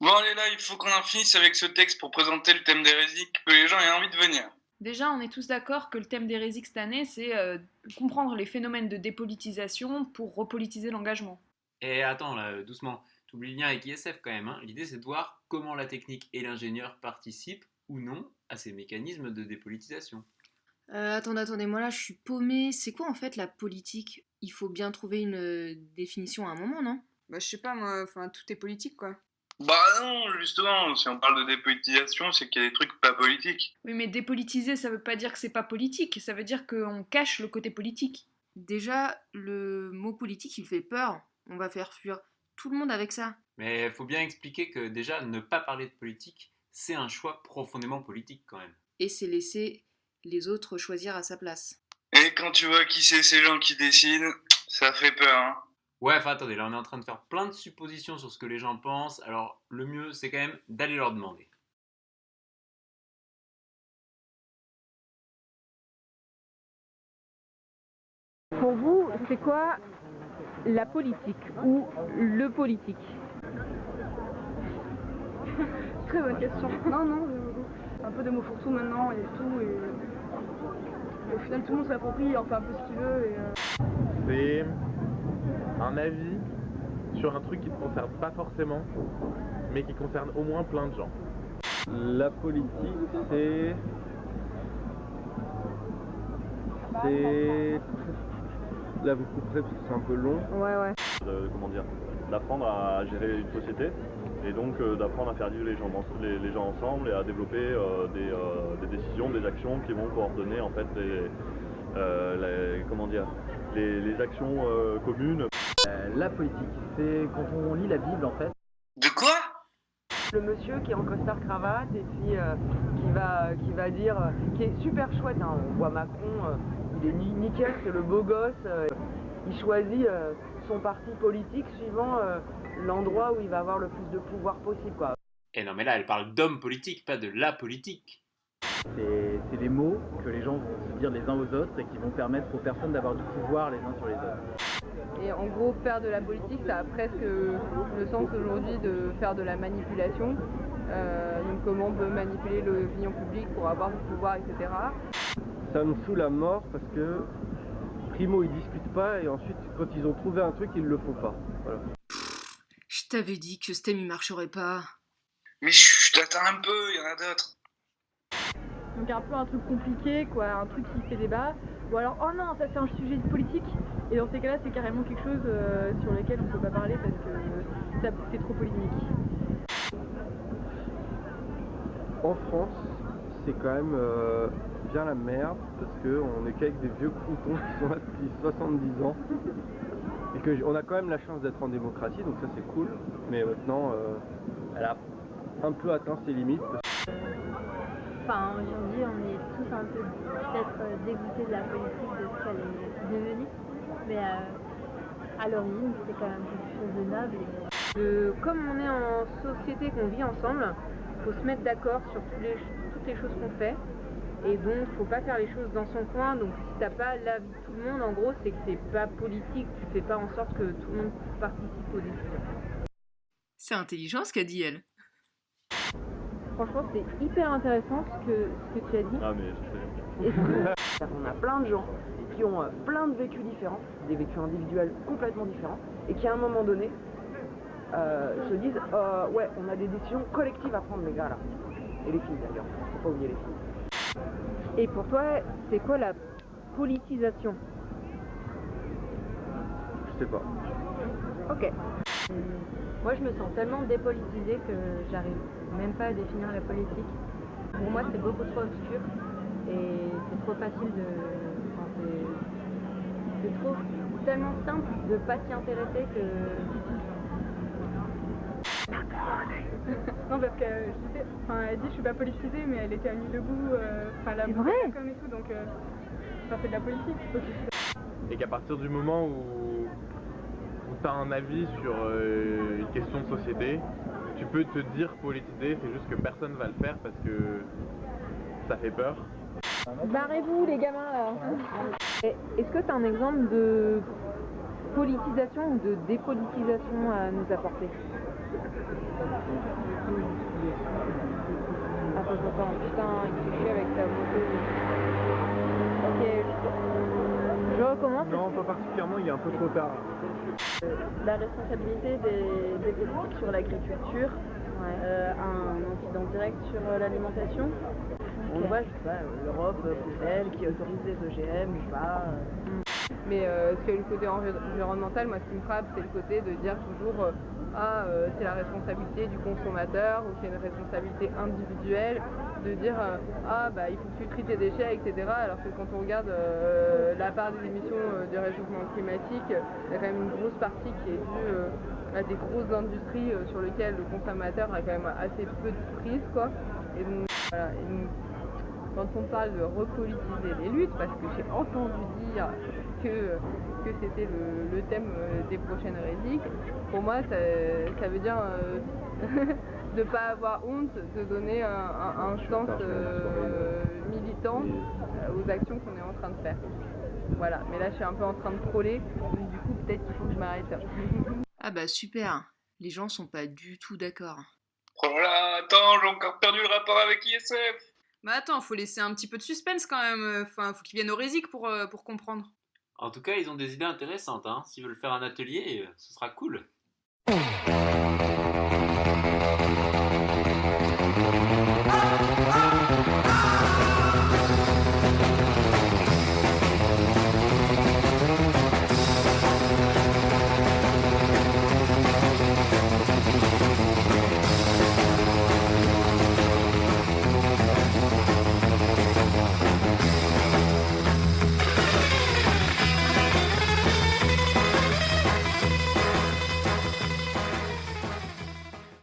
Bon allez là, il faut qu'on en finisse avec ce texte pour présenter le thème d'hérésie, que les gens aient envie de venir. Déjà, on est tous d'accord que le thème d'hérésie cette année, c'est comprendre les phénomènes de dépolitisation pour repolitiser l'engagement. Et attends, là, doucement, t'oublies bien avec ISF quand même, hein. L'idée c'est de voir comment la technique et l'ingénieur participent ou non à ces mécanismes de dépolitisation. Attendez, moi là je suis paumée. C'est quoi en fait la politique? Il faut bien trouver une définition à un moment, non? Bah, je sais pas, moi, enfin, tout est politique, quoi. Bah non, justement, si on parle de dépolitisation, c'est qu'il y a des trucs pas politiques. Oui, mais dépolitiser, ça veut pas dire que c'est pas politique, ça veut dire qu'on cache le côté politique. Déjà, le mot politique il fait peur. On va faire fuir tout le monde avec ça. Mais faut bien expliquer que déjà, ne pas parler de politique, c'est un choix profondément politique quand même. Et c'est laisser les autres choisir à sa place. Et quand tu vois qui c'est ces gens qui décident, ça fait peur, hein. Ouais, enfin attendez, là on est en train de faire plein de suppositions sur ce que les gens pensent, alors le mieux c'est quand même d'aller leur demander. Pour vous, c'est quoi la politique ou le politique? Très bonne question. Non, un peu de mots fourre-tout maintenant et tout, et au final tout le monde s'approprie, on fait un peu ce qu'il veut, C'est un avis sur un truc qui ne te concerne pas forcément, mais qui concerne au moins plein de gens. La politique, c'est... Là vous couperez parce que c'est un peu long. Ouais. D'apprendre à gérer une société et donc d'apprendre à faire vivre les gens ensemble et à développer des décisions, des actions qui vont coordonner en fait les actions communes. La politique, c'est quand on lit la Bible en fait. De quoi? Le monsieur qui est en costard cravate et puis qui va dire, qui est super chouette, hein. On voit Macron, il est nickel, c'est le beau gosse, il choisit son parti politique suivant l'endroit où il va avoir le plus de pouvoir possible, quoi. Et non mais là elle parle d'homme politique, pas de la politique. C'est des mots que les gens vont se dire les uns aux autres et qui vont permettre aux personnes d'avoir du pouvoir les uns sur les autres. Et en gros, faire de la politique, ça a presque le sens aujourd'hui de faire de la manipulation. Donc comment on peut manipuler l'opinion publique pour avoir du pouvoir, etc. Ça me saoule à mort parce que primo ils discutent pas et ensuite quand ils ont trouvé un truc ils le font pas. Voilà. Je t'avais dit que ce thème il marcherait pas. Mais chut, attends un peu, il y en a d'autres. Donc un peu un truc compliqué, quoi, un truc qui fait débat. Ou alors, oh non, ça c'est un sujet politique. Et dans ces cas-là, c'est carrément quelque chose sur lequel on peut pas parler parce que c'est trop polémique. En France, c'est quand même bien la merde parce qu'on est qu'avec des vieux croutons qui sont là depuis 70 ans et qu'on a quand même la chance d'être en démocratie, donc ça c'est cool, mais maintenant elle a un peu atteint ses limites. Enfin, aujourd'hui, on est tous un peu peut-être dégoûtés de la politique, de ce qu'elle est devenue, mais à l'origine, c'était quand même quelque chose de noble. Comme on est en société, qu'on vit ensemble, faut se mettre d'accord sur toutes les choses qu'on fait. Et donc, faut pas faire les choses dans son coin. Donc, si t'as pas l'avis de tout le monde, en gros, c'est que c'est pas politique. Tu fais pas en sorte que tout le monde participe aux décisions. C'est intelligent ce qu'a dit elle. Franchement, c'est hyper intéressant ce que tu as dit. Ah mais On a plein de gens qui ont plein de vécus différents, des vécus individuels complètement différents, et qui à un moment donné se disent ouais, on a des décisions collectives à prendre, les gars là. Et les filles d'ailleurs, faut pas oublier les filles. Et pour toi, c'est quoi la politisation? je sais pas. Ok. Moi, je me sens tellement dépolitisée que j'arrive même pas à définir la politique. Pour moi, c'est beaucoup trop obscur et c'est trop facile de... Enfin, c'est trop tellement simple de pas s'y intéresser que... Non, parce que je disais, enfin, elle dit je suis pas politisée, mais elle était à Nuit debout, enfin, la C'est vrai comme et tout, donc ça fait de la politique. Et qu'à partir du moment où tu as un avis sur une question de société, tu peux te dire politisé, c'est juste que personne va le faire parce que ça fait peur. Barrez-vous les gamins là. Est-ce que tu as un exemple de politisation ou de dépolitisation à nous apporter? Attends, putain, il fait chier avec sa moto. Ok, je recommence. Non, pas particulièrement, il est un peu trop tard. La responsabilité des politiques sur l'agriculture a un incident direct sur l'alimentation. On le voit, je sais pas, l'Europe, Bruxelles, qui autorise les OGM, je sais pas. Mais sur le côté environnemental, moi ce qui me frappe, c'est le côté de dire toujours c'est la responsabilité du consommateur ou c'est une responsabilité individuelle de dire il faut que tu tries tes déchets, etc. Alors que quand on regarde la part des émissions du réchauffement climatique, il y a quand même une grosse partie qui est due à des grosses industries sur lesquelles le consommateur a quand même assez peu de prise, quoi. Et donc, voilà. Et donc, quand on parle de repolitiser les luttes, parce que j'ai entendu dire que c'était le thème des prochaines résiques, pour moi ça veut dire de ne pas avoir honte de donner un sens militant aux actions qu'on est en train de faire. Voilà, mais là je suis un peu en train de troller, donc du coup peut-être qu'il faut que je m'arrête. Ah bah super, les gens sont pas du tout d'accord. Oh là, attends, j'ai encore perdu le rapport avec ISF. Mais attends, faut laisser un petit peu de suspense quand même. Enfin, faut qu'ils viennent au Résic pour comprendre. En tout cas, ils ont des idées intéressantes. Hein. S'ils veulent faire un atelier, ce sera cool.